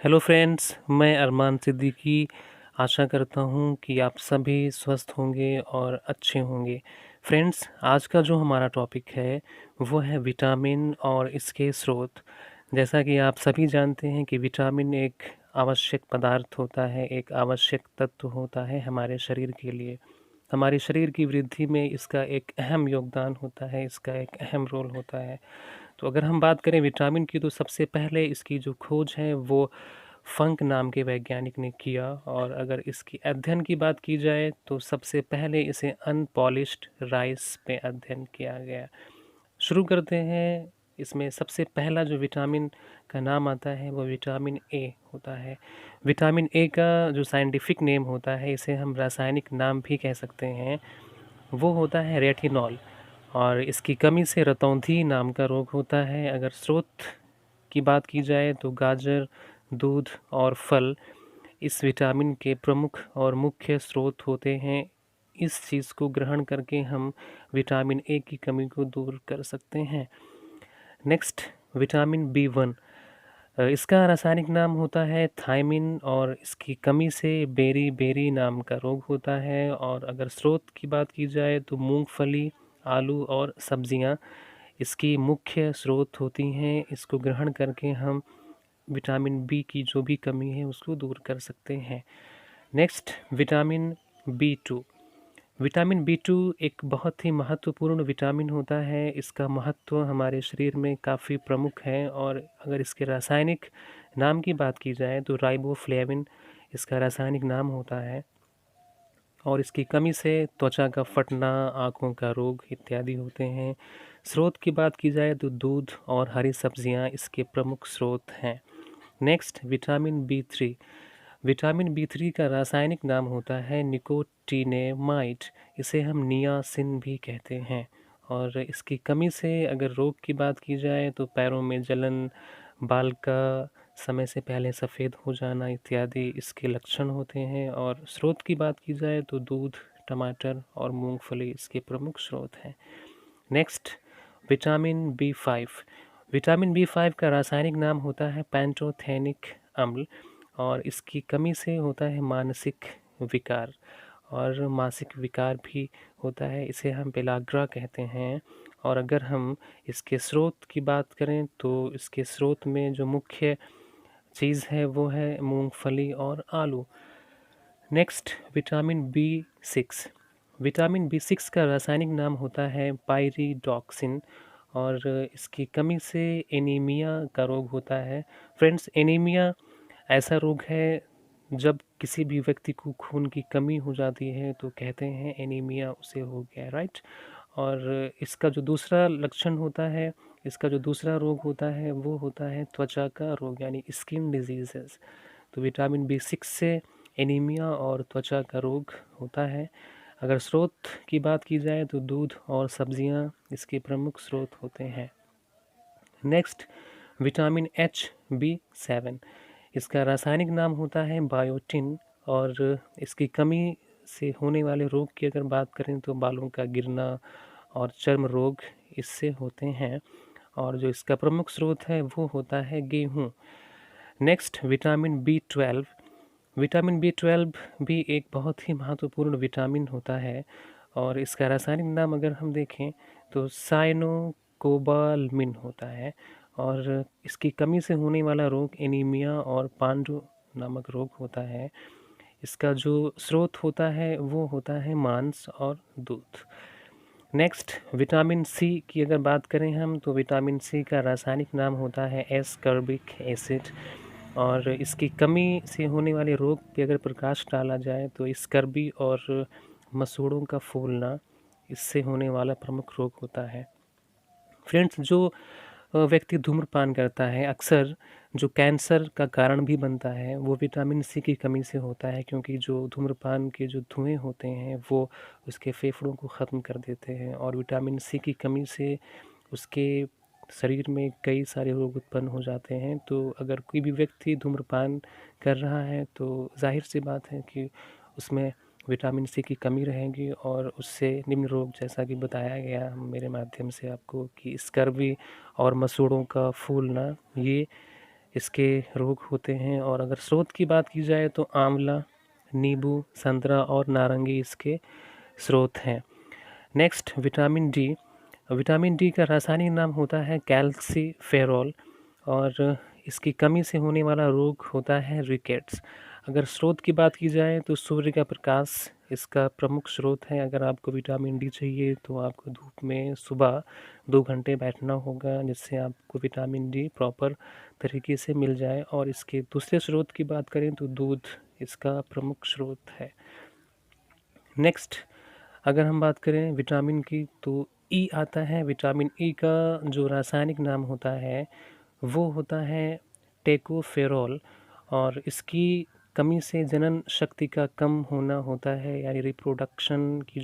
Hello friends, मैं अरमान सिद्दीकी आशा करता हूँ कि आप सभी स्वस्थ होंगे और अच्छे होंगे। फ्रेंड्स, आज का जो हमारा टॉपिक है, वो है विटामिन और इसके स्रोत। जैसा कि आप सभी जानते हैं कि विटामिन एक आवश्यक पदार्थ होता है, एक आवश्यक तत्व होता है हमारे शरीर के लिए। हमारे शरीर की वृद्धि में इसका एक अहम योगदान होता है, इसका एक अहम रोल होता है। तो अगर हम बात करें विटामिन की, तो सबसे पहले इसकी जो खोज है वो फंक नाम के वैज्ञानिक ने किया, और अगर इसकी अध्ययन की बात की जाए तो सबसे पहले इसे अनपॉलिश्ड राइस पे अध्ययन किया गया। शुरू करते हैं। इसमें सबसे पहला जो विटामिन का नाम आता है वो विटामिन ए होता है। विटामिन ए का जो साइंटिफिक नेम होता है, इसे हम रासायनिक नाम भी कह सकते हैं, वो होता है रेटिनॉल। और इसकी कमी से रतौंधी नाम का रोग होता है। अगर स्रोत की बात की जाए तो गाजर, दूध और फल इस विटामिन के प्रमुख और मुख्य स्रोत होते हैं। इस चीज़ को ग्रहण करके हम विटामिन ए की कमी को दूर कर सकते हैं। Next, vitamin B 1। इसका रासायनिक नाम होता है थायमिन, और इसकी कमी से बेरी बेरी नाम का रोग होता है। और अगर स्रोत की बात की जाए तो मूंगफली, आलू और सब्जियां इसकी मुख्य स्रोत होती हैं। इसको ग्रहण करके हम विटामिन बी की जो भी कमी है उसको दूर कर सकते हैं। Next, vitamin B 2। Vitamin B 2 एक बहुत ही महत्वपूर्ण विटामिन होता है। इसका महत्व हमारे शरीर में काफ़ी प्रमुख है। और अगर इसके रासायनिक नाम की बात की जाए तो राइबोफ्लेविन इसका रासायनिक नाम होता है। और इसकी कमी से त्वचा का फटना, आँखों का रोग इत्यादि होते हैं। स्रोत की बात की जाए तो दूध और हरी सब्जियां इसके प्रमुख स्रोत हैं। Next, vitamin B 3। Vitamin B 3 का रासायनिक नाम होता है निकोटिनेमाइड। इसे हम नियासिन भी कहते हैं। और इसकी कमी से अगर रोग की बात की जाए तो पैरों में जलन, बाल का समय से पहले सफ़ेद हो जाना इत्यादि इसके लक्षण होते हैं। और स्रोत की बात की जाए तो दूध, टमाटर और मूंगफली इसके प्रमुख स्रोत हैं। Next, vitamin B 5। Vitamin B 5 का रासायनिक नाम होता है पैंटोथेनिक अम्ल। और इसकी कमी से होता है मानसिक विकार, और मासिक विकार भी होता है। इसे हम पेलाग्रा कहते हैं। और अगर हम इसके स्रोत की बात करें तो इसके स्रोत में जो मुख्य चीज़ है वो है मूंगफली और आलू। Next, vitamin B 6। Vitamin B 6 का रासायनिक नाम होता है पायरिडॉक्सिन। और इसकी कमी से एनीमिया का रोग होता है। फ्रेंड्स, एनीमिया ऐसा रोग है जब किसी भी व्यक्ति को खून की कमी हो जाती है तो कहते हैं एनीमिया उसे हो गया, राइट। और इसका जो दूसरा लक्षण होता है, इसका जो दूसरा रोग होता है वो होता है त्वचा का रोग, यानी स्किन डिजीजेस। तो विटामिन बी 6 से एनीमिया और त्वचा का रोग होता है। अगर स्रोत की बात की जाए तो दूध और सब्जियां इसके प्रमुख स्रोत होते हैं। Next, vitamin Hb7। इसका रासायनिक नाम होता है बायोटिन। और इसकी कमी से होने वाले रोग की अगर बात करें तो बालों का गिरना और चर्म रोग इससे होते हैं। और जो इसका प्रमुख स्रोत है वो होता है गेहूँ। Next, vitamin B 12। Vitamin B 12 भी एक बहुत ही महत्वपूर्ण विटामिन होता है। और इसका रासायनिक नाम अगर हम देखें तो साइनोकोबालमिन होता है। और इसकी कमी से होने वाला रोग एनीमिया और पांडु नामक रोग होता है। इसका जो स्रोत होता है वो होता है मांस और दूध। नेक्स्ट, विटामिन सी की अगर बात करें हम तो विटामिन सी का रासायनिक नाम होता है एस्कॉर्बिक एसिड। और इसकी कमी से होने वाले रोग पे अगर प्रकाश डाला जाए तो स्कर्वी और मसूड़ों का फूलना इससे होने वाला प्रमुख रोग होता है। फ्रेंड्स, जो व्यक्ति धूम्रपान करता है अक्सर जो कैंसर का कारण भी बनता है वो विटामिन सी की कमी से होता है, क्योंकि जो धूम्रपान के जो धुएं होते हैं वो उसके फेफड़ों को ख़त्म कर देते हैं। और विटामिन सी की कमी से उसके शरीर में कई सारे रोग उत्पन्न हो जाते हैं। तो अगर कोई भी व्यक्ति धूम्रपान कर रहा है तो जाहिर सी बात है कि उसमें विटामिन सी की कमी रहेगी, और उससे निम्न रोग जैसा कि बताया गया मेरे माध्यम से आपको कि स्कर्वी और मसूड़ों का फूलना ये इसके रोग होते हैं। और अगर स्रोत की बात की जाए तो आंवला, नींबू, संतरा और नारंगी इसके स्रोत हैं। Next vitamin D. Vitamin D का रासायनिक नाम होता है कैल्सीफेरॉल और इसकी कमी से होने वाला रोग होता है रिकेट्स। अगर स्रोत की बात की जाए तो सूर्य का प्रकाश इसका प्रमुख स्रोत है। अगर आपको विटामिन डी चाहिए तो आपको धूप में सुबह 2 घंटे बैठना होगा, जिससे आपको विटामिन डी प्रॉपर तरीके से मिल जाए। और इसके दूसरे स्रोत की बात करें तो दूध इसका प्रमुख स्रोत है। नेक्स्ट अगर हम बात करें विटामिन की तो ई आता है। विटामिन ई का जो रासायनिक नाम होता है वो होता है टेकोफेरॉल और इसकी कमी से जनन शक्ति का कम होना होता है, यानी रिप्रोडक्शन की